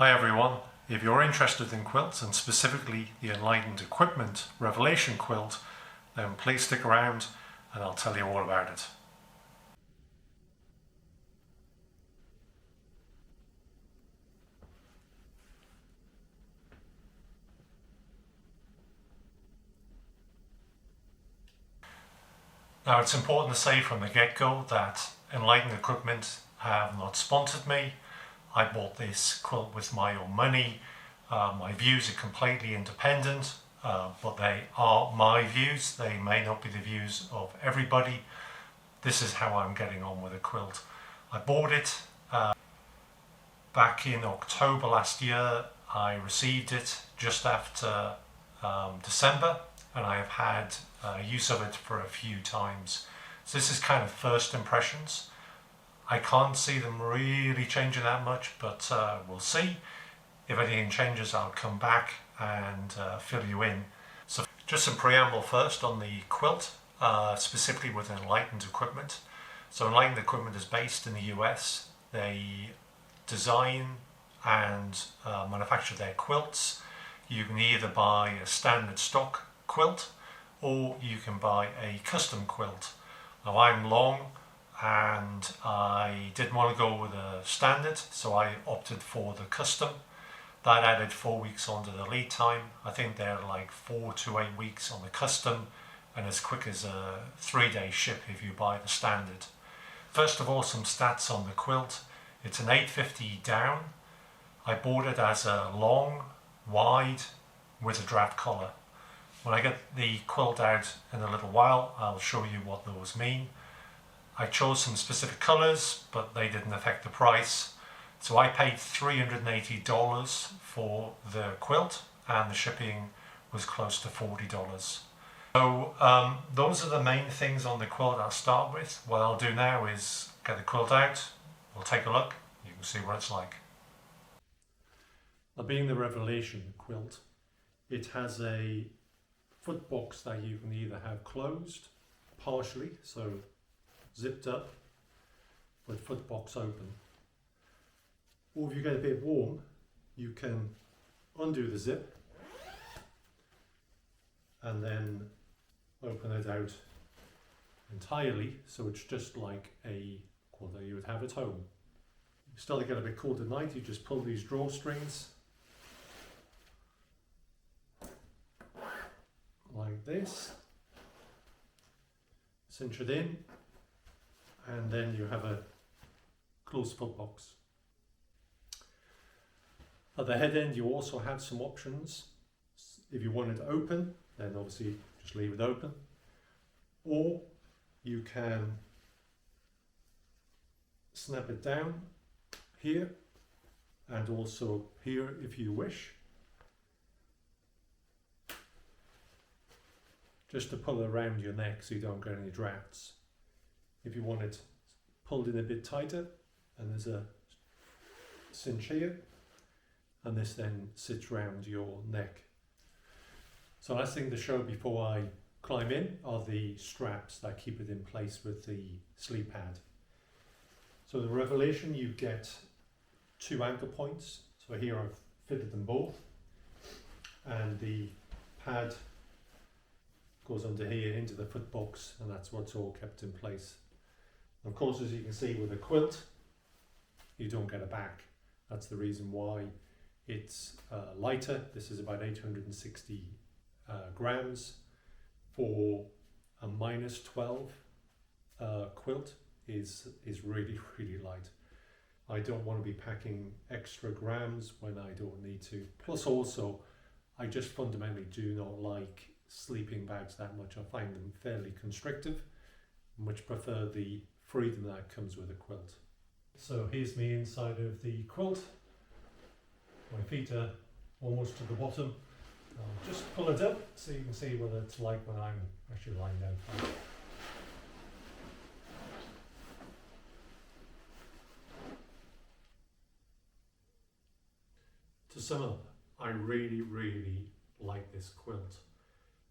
Hi everyone, if you're interested in quilts and specifically the Enlightened Equipment Revelation quilt, then please stick around and I'll tell you all about it. Now it's important to say from the get-go that Enlightened Equipment have not sponsored me. I bought this quilt with my own money. My views are completely independent, but they are my views. They may not be the views of everybody. This is how I'm getting on with a quilt. I bought it back in October last year. I received it just after December, and I have had use of it for a few times. So this is kind of first impressions. I can't see them really changing that much, but we'll see. If anything changes, I'll come back and fill you in. So just some preamble first on the quilt, specifically with Enlightened Equipment. So Enlightened Equipment is based in the US. They design and manufacture their quilts. You can either buy a standard stock quilt or you can buy a custom quilt. Now I'm long and I didn't want to go with a standard, so I opted for the custom. That added 4 weeks onto the lead time. I think they're like 4 to 8 weeks on the custom and as quick as a 3-day ship if you buy the standard. First of all, some stats on the quilt. It's an 850 down. I bought it as a long, wide, with a draft collar. When I get the quilt out in a little while, I'll show you what those mean. I chose some specific colours, but they didn't affect the price. So I paid $380 for the quilt and the shipping was close to $40. So those are the main things on the quilt I'll start with. What I'll do now is get the quilt out, we'll take a look, you can see what it's like. Now, being the Revelation quilt, it has a foot box that you can either have closed partially, so zipped up with foot box open, or if you get a bit warm you can undo the zip and then open it out entirely, so it's just like a quilt that you would have at home. You still get a bit cold at night, you just pull these drawstrings like this, cinch it in, and then you have a closed foot box. At the head end you also have some options. If you want it open, then obviously just leave it open, or you can snap it down here and also here if you wish, just to pull it around your neck so you don't get any drafts. If you want it pulled in a bit tighter, and there's a cinch here, and this then sits round your neck. So last thing to show before I climb in are the straps that keep it in place with the sleep pad. So the Revelation, you get 2 anchor points. So here I've fitted them both, and the pad goes under here into the foot box, and that's what's all kept in place. Of course, as you can see with a quilt, you don't get a back. That's the reason why it's lighter. This is about 860 grams. For a -12 quilt is really, really light. I don't want to be packing extra grams when I don't need to. Plus also, I just fundamentally do not like sleeping bags that much. I find them fairly constrictive. Much prefer the freedom that comes with a quilt. So here's me inside of the quilt. My feet are almost to the bottom. I'll just pull it up so you can see what it's like when I'm actually lying down flat. To sum up, I really, really like this quilt.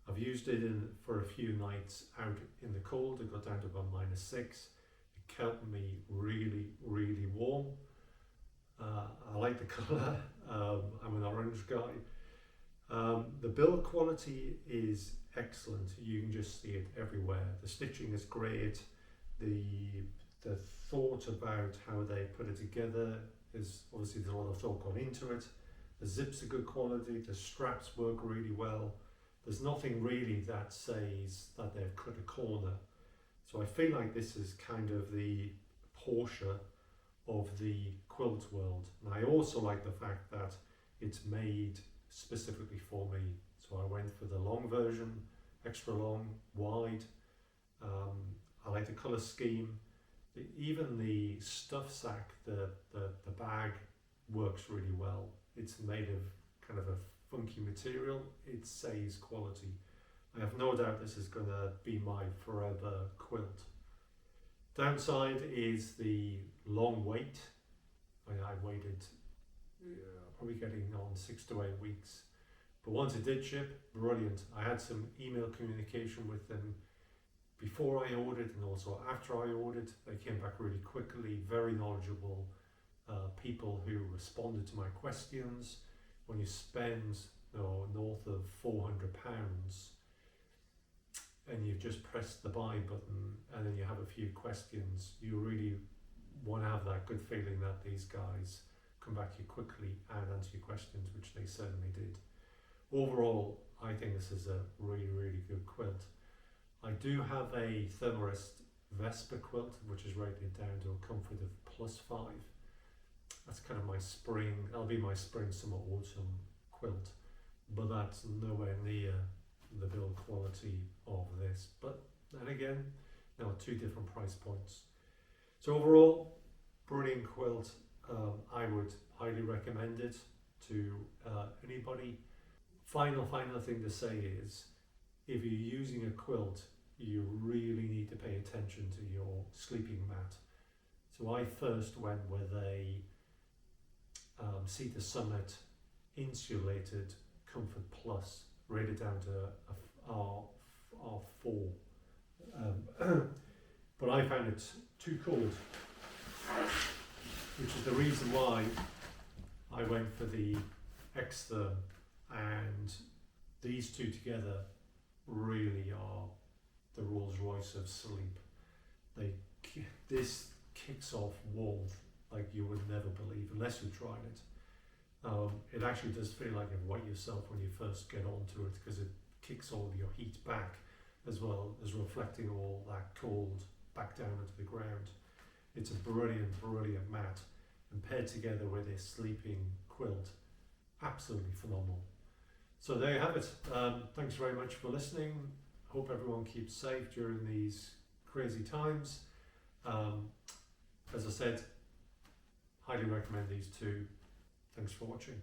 I've used it for a few nights out in the cold. It got down to about -6. It kept me really, really warm. I like the colour. I'm an orange guy. The build quality is excellent. You can just see it everywhere. The stitching is great. The thought about how they put it together is obviously there's a lot of thought gone into it. The zips are good quality. The straps work really well. There's nothing really that says that they've cut a corner. So I feel like this is kind of the Porsche of the quilt world. And I also like the fact that it's made specifically for me. So I went for the long version, extra long, wide. I like the colour scheme. Even the stuff sack, the bag works really well. It's made of kind of a funky material. It says quality. I have no doubt this is going to be my forever quilt. Downside is the long wait. I waited probably getting on 6 to 8 weeks. But once it did ship, brilliant. I had some email communication with them before I ordered and also after I ordered. They came back really quickly, very knowledgeable people who responded to my questions. When you spend north of £400 and you've just pressed the buy button and then you have a few questions, you really want to have that good feeling that these guys come back to you quickly and answer your questions, which they certainly did. Overall, I think this is a really, really good quilt. I do have a Thermarest Vespa quilt, which is rated down to a comfort of +5. That's kind of my spring, that'll be my spring, summer, autumn quilt, but that's nowhere near the build quality of this. But then again, now 2 different price points. So overall, brilliant quilt. I would highly recommend it to anybody. Final thing to say is, if you're using a quilt, you really need to pay attention to your sleeping mat. So I first went with a Cedar Summit insulated Comfort Plus, rated down to a R4. But I found it too cold, which is the reason why I went for the X-Therm, and these two together really are the Rolls Royce of sleep. This kicks off warmth like you would never believe unless you tried it. It actually does feel like you've wet yourself when you first get onto it, because it kicks all your heat back as well as reflecting all that cold back down into the ground. It's a brilliant mat, and paired together with this sleeping quilt, absolutely phenomenal. So there you have it. Thanks very much for listening. Hope everyone keeps safe during these crazy times. As I said, highly recommend these two. Thanks for watching.